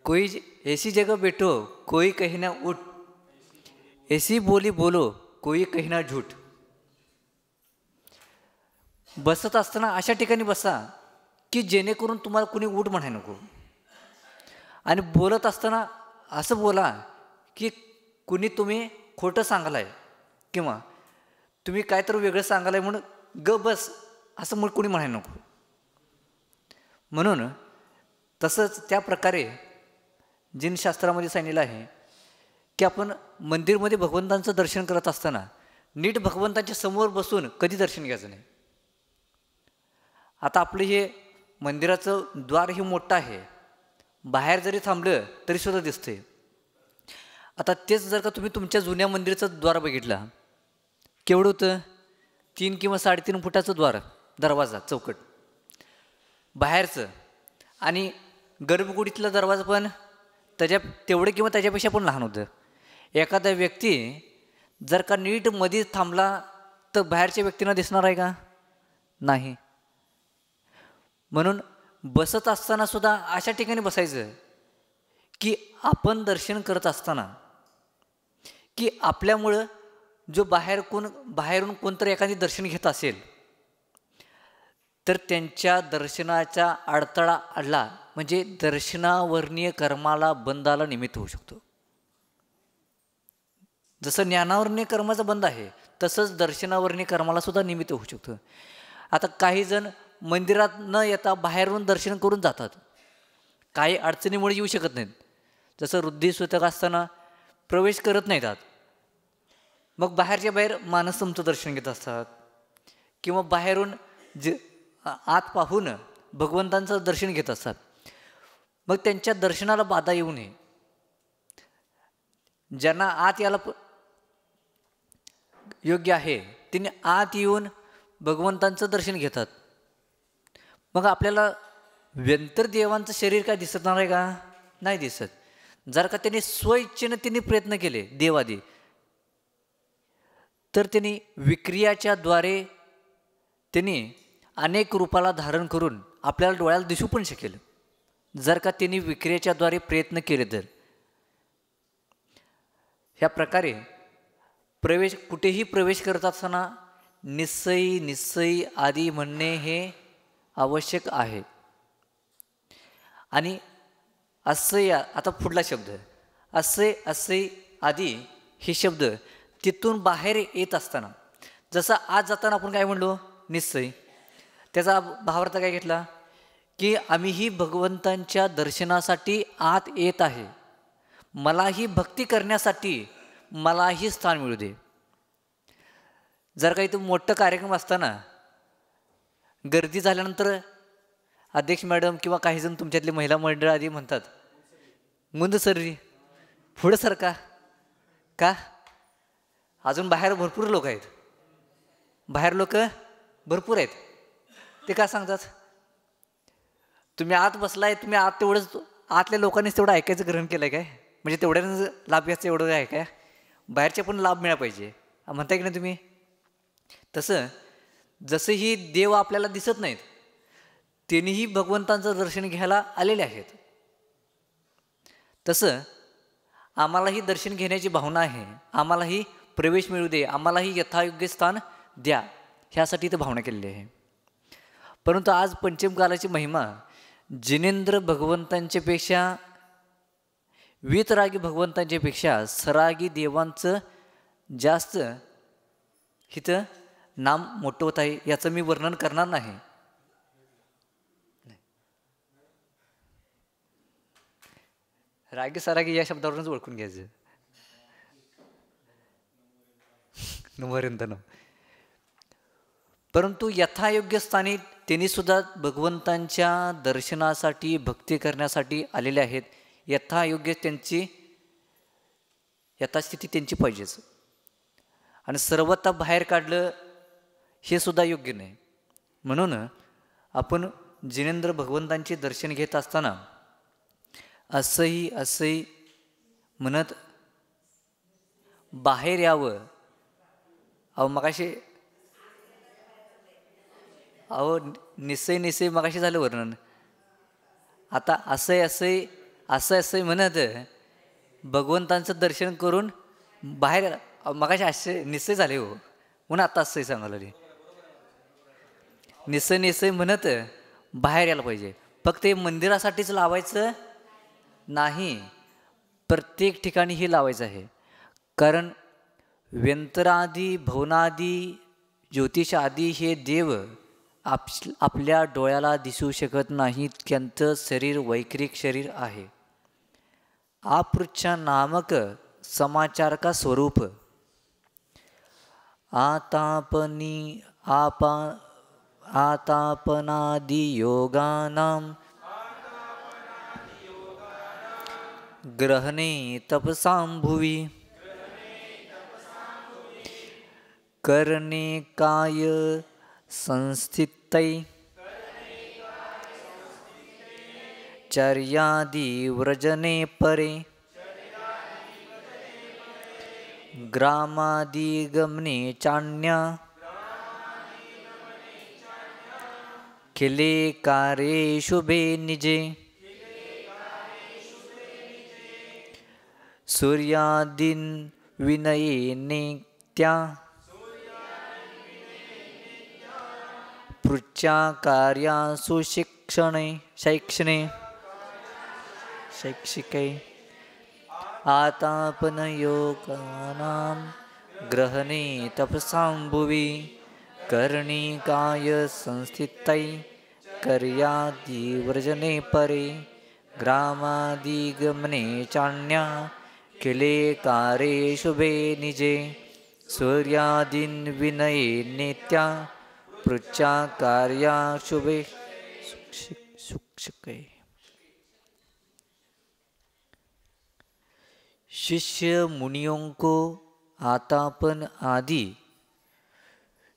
कोई ऐसी जगह बैठो कोई कही ना उठ, ऐसी बोली बोलो कोई कही ना झूठ. बसत असताना अशा ठिकाणी बसा की जेणेकरून तुम्हाला कुणी उठ म्हणाय नको, आणि बोलत असताना असं बोला की कुणी तुम्ही खोटं सांगलाय किंवा तुम्ही काय तर वेगळं सांगालाय म्हणून ग बस असं मग कुणी म्हणाय नको. म्हणून तसंच त्या प्रकारे जिनशास्त्रामध्ये सांगितलं आहे की आपण मंदिरमध्ये भगवंतांचं दर्शन करत असताना नीट भगवंतांच्या समोर बसून कधी दर्शन घ्यायचं नाही. आता आपलं हे मंदिराचं द्वार हे मोठं आहे, बाहेर जरी थांबलं तरीसुद्धा दिसते. आता तेच जर का तुम्ही तुमच्या जुन्या मंदिराचं द्वार बघितला, केवढं होतं? 3 किंवा 3.5 फुटाचं द्वार, दरवाजा, चौकट बाहेरचं, आणि गर्भगुडीतला दरवाजा पण तेवढं किंवा त्याच्यापेक्षा पण लहान होतं. एखादा व्यक्ती जर का नीट मध्ये थांबला तर बाहेरच्या व्यक्तींना दिसणार आहे का? नाही. म्हणून बसत असताना सुद्धा अशा ठिकाणी बसायचं की आपण दर्शन करत असताना की आपल्यामुळं जो बाहेरून कोणतरी एखादी दर्शन घेत असेल तर त्यांच्या दर्शनाचा अडथळा आला म्हणजे दर्शनावर्णीय कर्माला बंदाला निमित्त होऊ शकतो. जसं ज्ञानावर्णीय कर्माचा बंद आहे तसंच दर्शनावर्णीय कर्माला सुद्धा निमित्त होऊ शकतं. आता काही जण मंदिरात न येता बाहेरून दर्शन करून जातात, काही अडचणीमुळे येऊ शकत नाहीत. जसं वृद्धिसूतक असताना प्रवेश करत नाहीत, मग बाहेरच्या बाहेर मानसंत दर्शन घेत असतात किंवा बाहेरून आत पाहून भगवंतांचं दर्शन घेत असतात. मग त्यांच्या दर्शनाला बाधा येऊ नये. ज्यांना आत यायला योग्य आहे त्यांनी आत येऊन भगवंतांचं दर्शन घेतात. मग आपल्याला व्यंतर देवांचं शरीर काय दिसणार आहे का? नाही दिसत. जर का त्यांनी स्वइच्छेने त्यांनी प्रयत्न केले देवादी, तर त्यांनी विक्रियाच्या द्वारे त्यांनी अनेक रूपाला धारण करून आपल्याला डोळ्याला दिसू पण शकेल. जर का त्यांनी विक्रियाच्या द्वारे प्रयत्न केले तर ह्या प्रकारे कुठेही प्रवेश करत असताना निस्सई आदी म्हणणे हे आवश्यक आहे. आणि असे आता पुढला शब्द असे आदी हे शब्द तिथून बाहेर येत असताना, जसं आज जाताना आपण काय म्हणलो निश्चय, त्याचा भावार्थ काय घेतला की आम्हीही भगवंतांच्या दर्शनासाठी आत येत आहे, मलाही भक्ती करण्यासाठी मलाही स्थान मिळू दे. जर काही तो मोठं कार्यक्रम असताना गर्दी झाल्यानंतर अध्यक्ष मॅडम किंवा काही जण तुमच्यातले महिला मंडळ आधी म्हणतात मुंद सररी पुढं सरका का? अजून बाहेर भरपूर लोक आहेत, बाहेर लोक भरपूर आहेत. ते काय सांगतात? तुम्ही आत बसलाय, तुम्ही आत तेवढंच आतल्या लोकांनीच तेवढं ऐकायचं ग्रहण केलं काय? म्हणजे तेवढ्यानं लाभ घ्यायचं एवढं आहे काय? बाहेरचे पण लाभ मिळाला पाहिजे म्हणताय की नाही तुम्ही? तसं जसंही देव आपल्याला दिसत नाहीत त्यांनीही भगवंतांचं दर्शन घ्यायला आलेले आहेत, तसं आम्हालाही दर्शन घेण्याची भावना आहे. आम्हालाही प्रवेश मिळू दे, आम्हालाही यथायोग्य स्थान द्या, ह्यासाठी ते भावना केलेली आहे. परंतु आज पंचमकालाची महिमा जिनेंद्र भगवंतांच्या पेक्षा, वीतरागी भगवंतांच्या पेक्षा सरागी देवांचं जास्त इथं नाम मोठं होत आहे. याचं मी वर्णन करणार नाही. रागी सरागी या शब्दावरूनच ओळखून घ्यायचं. नमोरेंतन. परंतु यथायोग्य स्थानी त्यांनी सुद्धा भगवंतांच्या दर्शनासाठी भक्ती करण्यासाठी आलेले आहेत. यथायोग्य त्यांची यथास्थिती त्यांची पाहिजेच. आणि सर्वता बाहेर काढलं हे सुद्धा योग्य नाही. म्हणून आपण जिनेंद्र भगवंतांचे दर्शन घेत असताना असंही म्हणत बाहेर यावं. मगाशी निश्चय मगाशी झालं वर्णन. आता असं म्हणत भगवंतांचं दर्शन करून बाहेर, मगाशी असे निश्चय झाले हो म्हणून आता असंही सांगायला निश्चय म्हणत बाहेर यायला पाहिजे. फक्त हे मंदिरासाठीच लावायचं नाही, प्रत्येक ठिकाणी हे लावायचं आहे. कारण व्यंतरादी भवनादी ज्योतिष आदी हे देव आपल्या डोळ्याला दिसू शकत नाहीत. त्यांचं शरीर वैक्रिक शरीर आहे. आपृच्छा नामक समाचार का स्वरूप। आतापनादि योगानां ग्रहणे तपसां भुवि करणे काय संस्थितै चर्यादि व्रजने परे ग्रामादिगमने चान्या खिले कार्ये शुभे निजे सूर्यादीन विनये नित्या पृच्छा कार्यासु शैक्षणे शैक्षिके आतापनयोगानां ग्रहणे तपसां भुवि करणे काय संस्थितै कार्यादिव्रजने परे ग्रामादिगमने चान्या खिले कार्ये शुभे निजे सूर्यादीन विनये नित्या पृच्छा कार्या शुभे शिक्षके। शिष्य मुनियों को आतापन आदि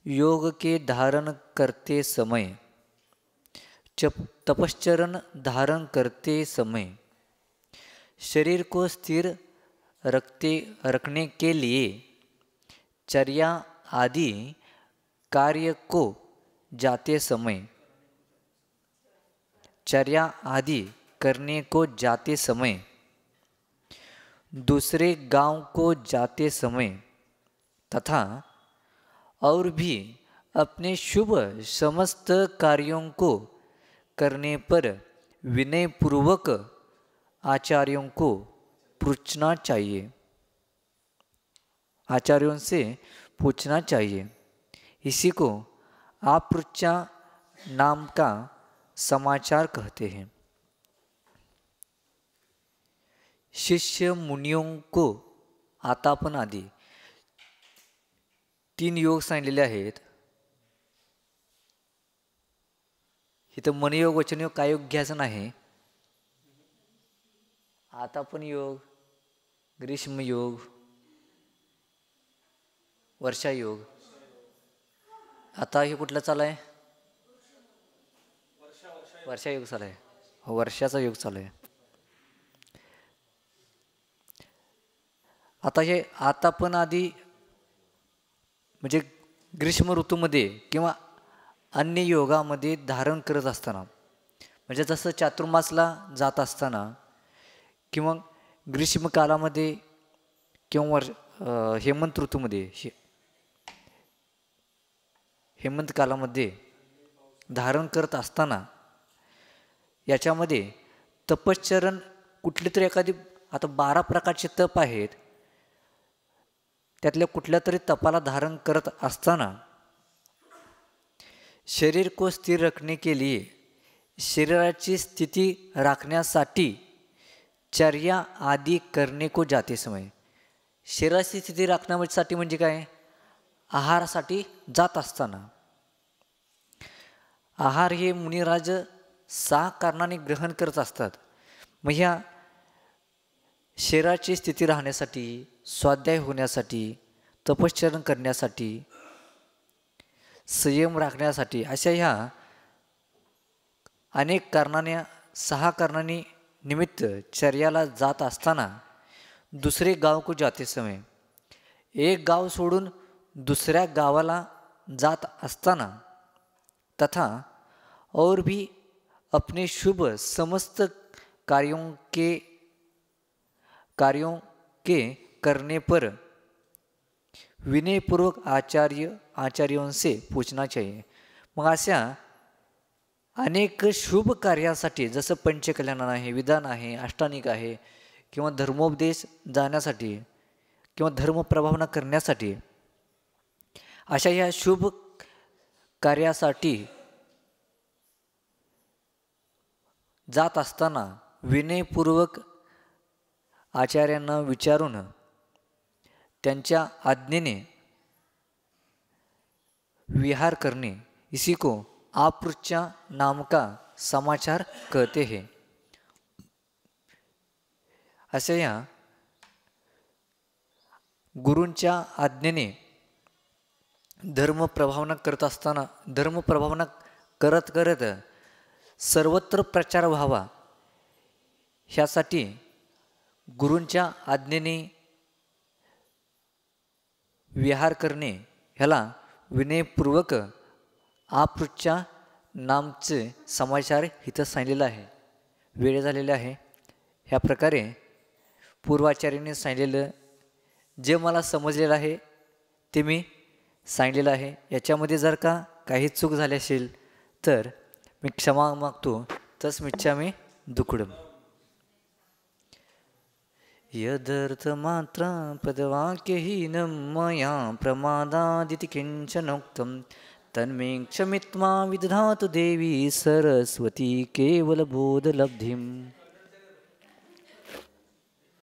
योग के धारण करते समय तपश्चरण धारण करते समय शरीर को स्थिर रखने के लिए चर्या आदि कार्य को जाते समय चर्या आदि करने को जाते समय दूसरे गांव को जाते समय तथा और भी अपने शुभ समस्त कार्यों को करने पर विनय पूर्वक आचार्यों को पूछना चाहिए, आचार्यों से पूछना चाहिए। इसी को आपृच्छा नाम का समाचार कहते हैं। शिष्य मुनियों को आतापन आदि 3 योग सांगितलेले आहेत। इथं मनयोग वचनयोग काय योग घ्यायचं नाही। आतापन योग, ग्रीष्म योग, वर्षा योग। आता हे कुठला चालू आहे? वर्षा योग चालू आहे। वर्षाचा योग चालू आहे। आता हे आतापन आदि म्हणजे ग्रीष्म ऋतूमध्ये किंवा अन्य योगामध्ये धारण करत असताना, म्हणजे जसं चातुर्मासला जात असताना किंवा ग्रीष्म कालामध्ये किंवा हेमंत ऋतूमध्ये हेमंत कालामध्ये धारण करत असताना याच्यामध्ये तपश्चरण कुठली तरी एखादी, आता 12 प्रकारचे तप आहेत, त्यातल्या कुठल्या तरी तपाला धारण करत असताना शरीर को स्थिर रखने के लिए शरीराची स्थिती राखण्यासाठी चर्या आदि करने को जाते समय, शरीराची स्थिती राखण्यासाठी म्हणजे काय? आहारासाठी जात असताना, आहार हे मुनिराज 6 कारणाने ग्रहण करत असतात। मग ह्या शरीराची स्थिती राहण्यासाठी, स्वाध्याय होण्यासाठी, तपश्चरण करण्यासाठी, संयम राखण्यासाठी अशा ह्या अनेक कारणाने 6 कारणांनी निमित्त चर्याला जात असताना दूसरे गांव को जाते समय, एक गाव सोडून दूसऱ्या गावाला जात असताना तथा और भी अपने शुभ समस्त कार्यों के करने पर विनयपूर्वक आचार्यों से पूछना चाहिए। मग अशा अनेक शुभ कार्यासाठी, जसं पंचकल्याण आहे, विधान आहे, अष्टानिक आहे, किंवा धर्मोपदेश जाण्यासाठी किंवा धर्म प्रभावना करण्यासाठी, अशा ह्या शुभ कार्यासाठी जात असताना विनयपूर्वक आचार्यांना विचारून त्यांच्या आज्ञेने विहार करणे, इसी को आपृच्छा नाम का समाचार कहते हैं. अशा या गुरूंच्या आज्ञेने धर्म प्रभावना करत असताना, धर्म प्रभावना करत करत सर्वत्र प्रचार व्हावा ह्यासाठी गुरूंच्या आज्ञेने विहार करणे ह्याला विनयपूर्वक आपृच्छा नामचे समाचार इथं सांगितलेलं आहे. वेळ झालेला आहे. ह्या प्रकारे पूर्वाचार्यांनी सांगितलेलं जे मला समजलेलं आहे ते मी सांगितलेलं आहे. याच्यामध्ये जर का काही चूक झाली असेल तर मी क्षमा मागतो. तस्मिच्छामि दुक्कडम. यदर्थमात्रा पदवाक्यहीनं मया प्रमादादिति किञ्चनोक्तं तन्मे क्षमित्वा विदधातु देवी सरस्वती केवलबोधलब्धिम्.